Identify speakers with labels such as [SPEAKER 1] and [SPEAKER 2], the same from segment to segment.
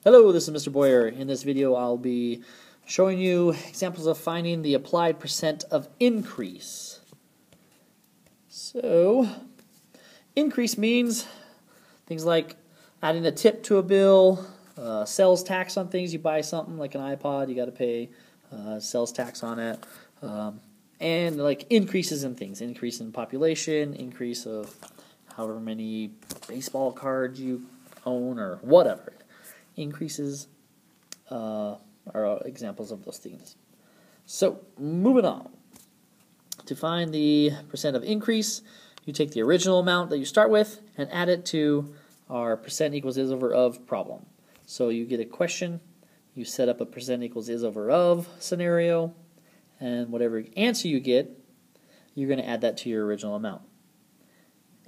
[SPEAKER 1] Hello, this is Mr. Boyer. In this video, I'll be showing you examples of finding the applied percent of increase. So, increase means things like adding a tip to a bill, sales tax on things. You buy something like an iPod, you got to pay sales tax on it, and like increases in things, increase in population, increase of however many baseball cards you own or whatever. Increases are examples of those things. So, moving on. To find the percent of increase, you take the original amount that you start with and add it to our percent equals is over of problem. So you get a question, you set up a percent equals is over of scenario, and whatever answer you get, you're going to add that to your original amount.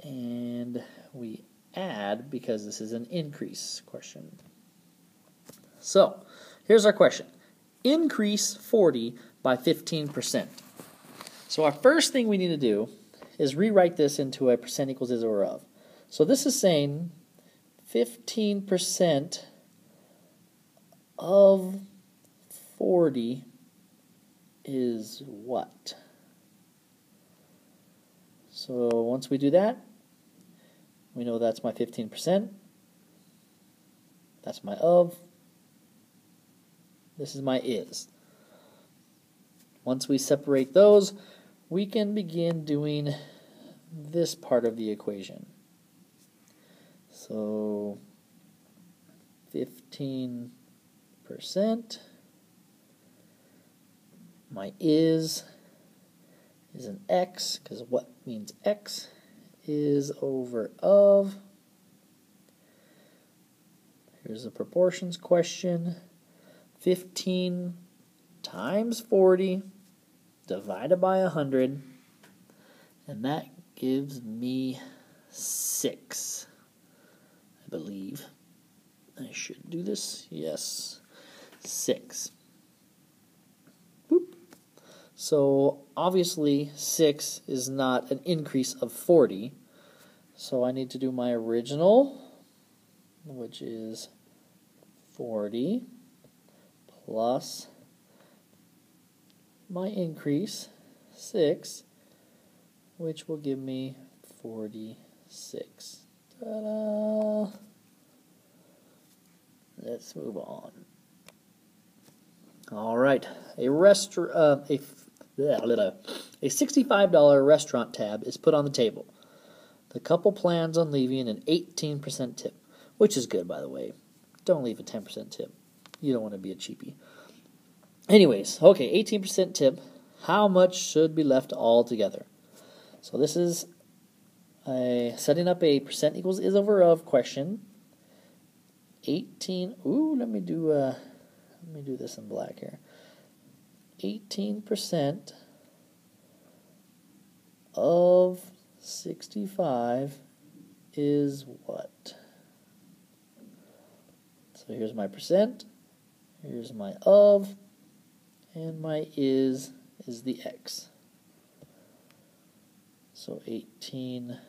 [SPEAKER 1] And we add because this is an increase question. So, here's our question. Increase 40 by 15%. So our first thing we need to do is rewrite this into a percent equals is over of. So this is saying 15% of 40 is what? So once we do that, we know that's my 15%. That's my of. This is my is. Once we separate those, we can begin doing this part of the equation. So 15%, my is an x, because what means x is over of. Here's a proportions question. 15 times 40 divided by 100, and that gives me 6, I believe. I should do this. Yes, 6. Boop. So obviously 6 is not an increase of 40, so I need to do my original, which is 40 plus my increase, 6, which will give me 46. Ta-da! Let's move on. All right, a $65 restaurant tab is put on the table. The couple plans on leaving an 18% tip, which is good, by the way. Don't leave a 10% tip. You don't want to be a cheapie. Anyways, okay, 18% tip. How much should be left altogether? So this is setting up a percent equals is over of question. 18. Ooh, let me do this in black here. 18% of 65 is what? So here's my percent. Here's my of. And my is the x. So 18%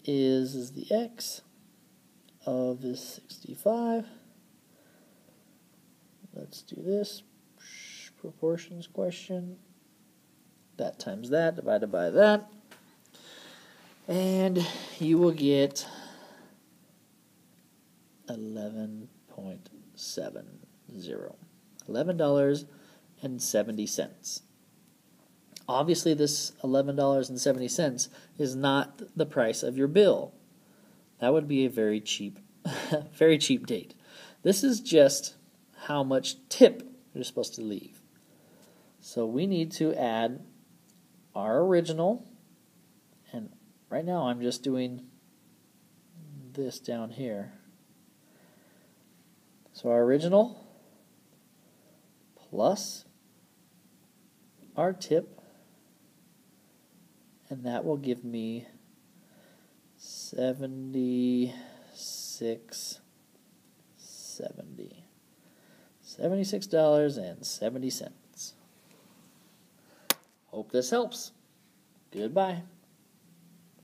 [SPEAKER 1] is the x. Of is 65. Let's do this. Proportions question. That times that divided by that. And you will get 11.70. $11.70. Obviously, this $11.70 is not the price of your bill. That would be a very cheap, very cheap date. This is just how much tip you're supposed to leave. So we need to add our original, and right now I'm just doing this down here. So our original plus our tip, and that will give me $76.70. $76.70. Hope this helps. Goodbye.